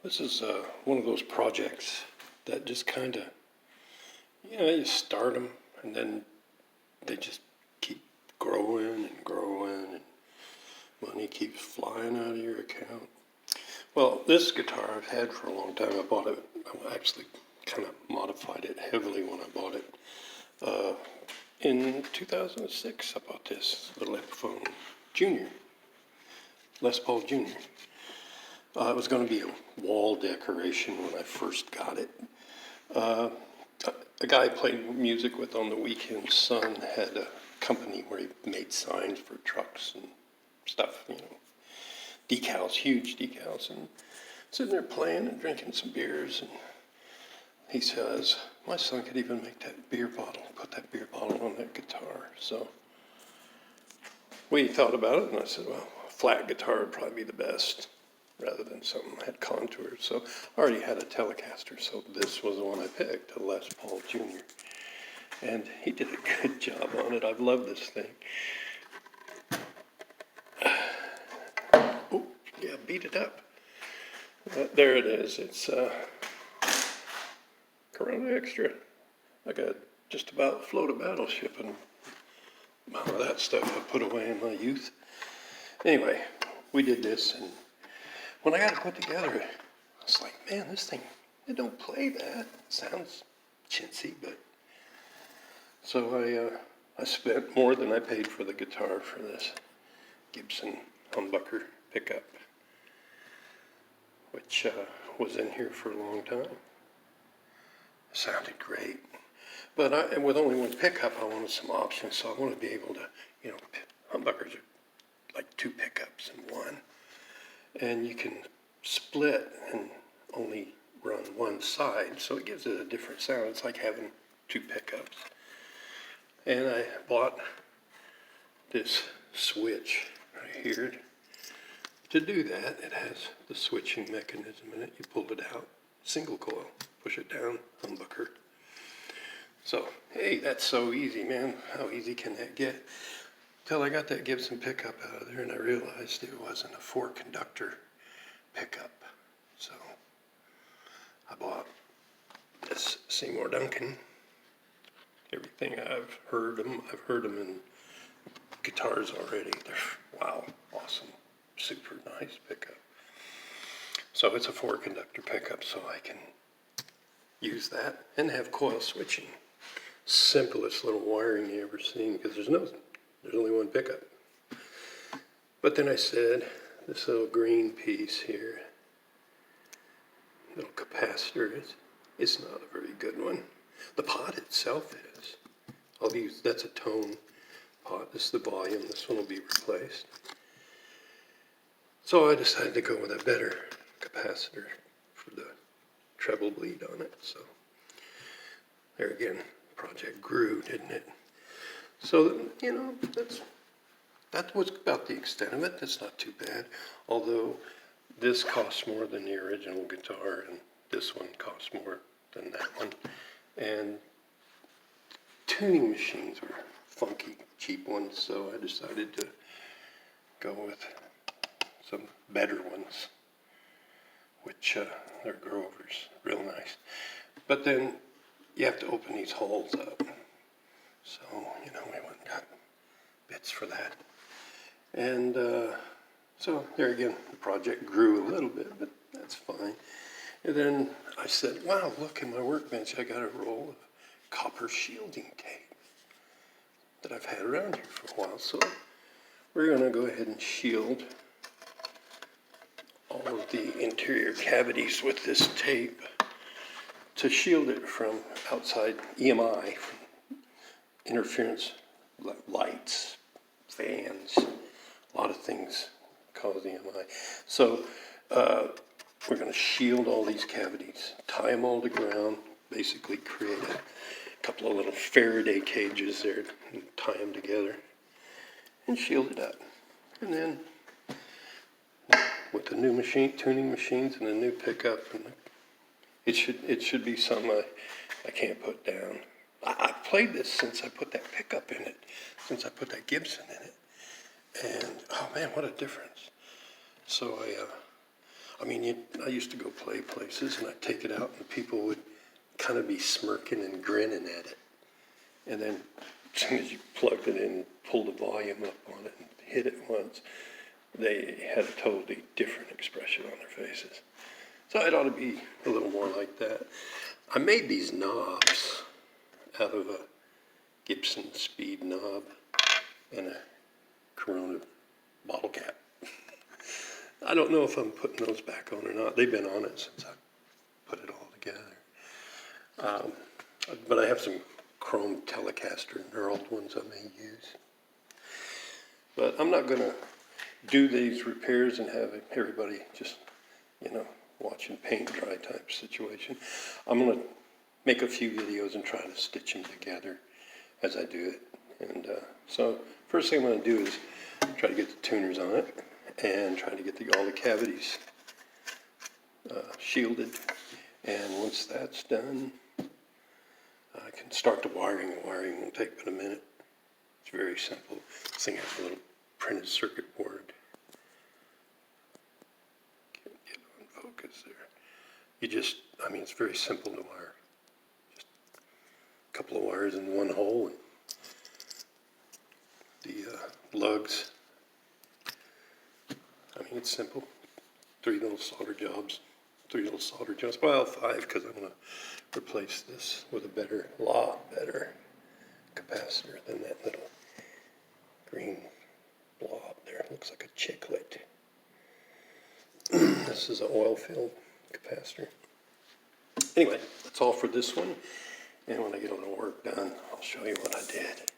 This is one of those projects that just kind of, you start them and then they just keep growing and growing and money keeps flying out of your account. Well, this guitar I've had for a long time. I bought it, I actually kind of modified it heavily when I bought it. In 2006, I bought this little Epiphone Junior, Les Paul Junior. It was going to be a wall decoration when I first got it. A guy I played music with on the weekend's son had a company where he made signs for trucks and stuff, decals, huge decals, and sitting there playing and drinking some beers, and he says, my son could even make that beer bottle, put that beer bottle on that guitar. So we thought about it, and I said, well, a flat guitar would probably be the best, rather than something that had contours. So I already had a Telecaster, so this was the one I picked, a Les Paul Junior. And he did a good job on it. I've loved this thing. Oh, yeah, beat it up. There it is. It's Corona Extra. I got just about float a battleship and all that stuff I put away in my youth. Anyway, we did this, and when I got it put together, I was like, man, this thing, it don't play that. It sounds chintzy, but... So I spent more than I paid for the guitar for this Gibson humbucker pickup, which was in here for a long time. It sounded great. But with only one pickup, I wanted some options, so I want to be able to, humbuckers are like two pickups in one. And you can split and only run one side, so it gives it a different sound. It's like having two pickups. And I bought this switch right here. To do that, it has the switching mechanism in it. You pull it out, single coil, push it down, humbucker. So, hey, that's so easy, man. How easy can that get? Till I got that Gibson pickup out of there, and I realized it wasn't a four-conductor pickup. So I bought this Seymour Duncan. Everything I've heard them in guitars already. They're, wow, awesome, super nice pickup. So it's a four-conductor pickup, so I can use that and have coil switching. Simplest little wiring you ever seen, because there's only one pickup. But then I said, this little green piece here, little capacitor, it's not a very good one. The pot itself is. That's a tone pot. This is the volume. This one will be replaced. So I decided to go with a better capacitor for the treble bleed on it. So there again, the project grew, didn't it? So, that was about the extent of it. That's not too bad. Although this costs more than the original guitar, and this one costs more than that one. And tuning machines were funky, cheap ones, so I decided to go with some better ones, which they're Grovers, real nice. But then you have to open these holes up. So, we went and got bits for that. And so there again, the project grew a little bit, but that's fine. And then I said, wow, look in my workbench, I got a roll of copper shielding tape that I've had around here for a while. So we're going to go ahead and shield all of the interior cavities with this tape to shield it from outside EMI, from interference, lights, fans, a lot of things cause EMI. So we're going to shield all these cavities, tie them all to ground, basically create a couple of little Faraday cages there and tie them together and shield it up. And then with the new tuning machines and the new pickup, and it should be something I can't put down. I've played this since I put that pickup in it, since I put that Gibson in it. And, oh man, what a difference. So I mean, I used to go play places and I'd take it out and people would kind of be smirking and grinning at it. And then as soon as you plugged it in, pulled the volume up on it and hit it once, they had a totally different expression on their faces. So it ought to be a little more like that. I made these knobs out of a Gibson speed knob and a Corona bottle cap. I don't know if I'm putting those back on or not. They've been on it since I put it all together. But I have some chrome Telecaster knurled ones I may use. But I'm not going to do these repairs and have everybody just, watching paint dry type situation. I'm going to make a few videos and try to stitch them together as I do it. And so first thing I'm going to do is try to get the tuners on it and try to get all the cavities shielded. And once that's done, I can start the wiring. The wiring won't take but a minute. It's very simple. This thing has a little printed circuit board. Can't get on focus there. It's very simple to wire. Just a couple of wires in one hole and the lugs. It's simple. 3 little solder jobs. Well, 5 because I'm going to replace this with a lot better capacitor than that little green blob there. It looks like a chiclet. This is an oil-filled capacitor. Anyway, that's all for this one. And when I get all the work done, I'll show you what I did.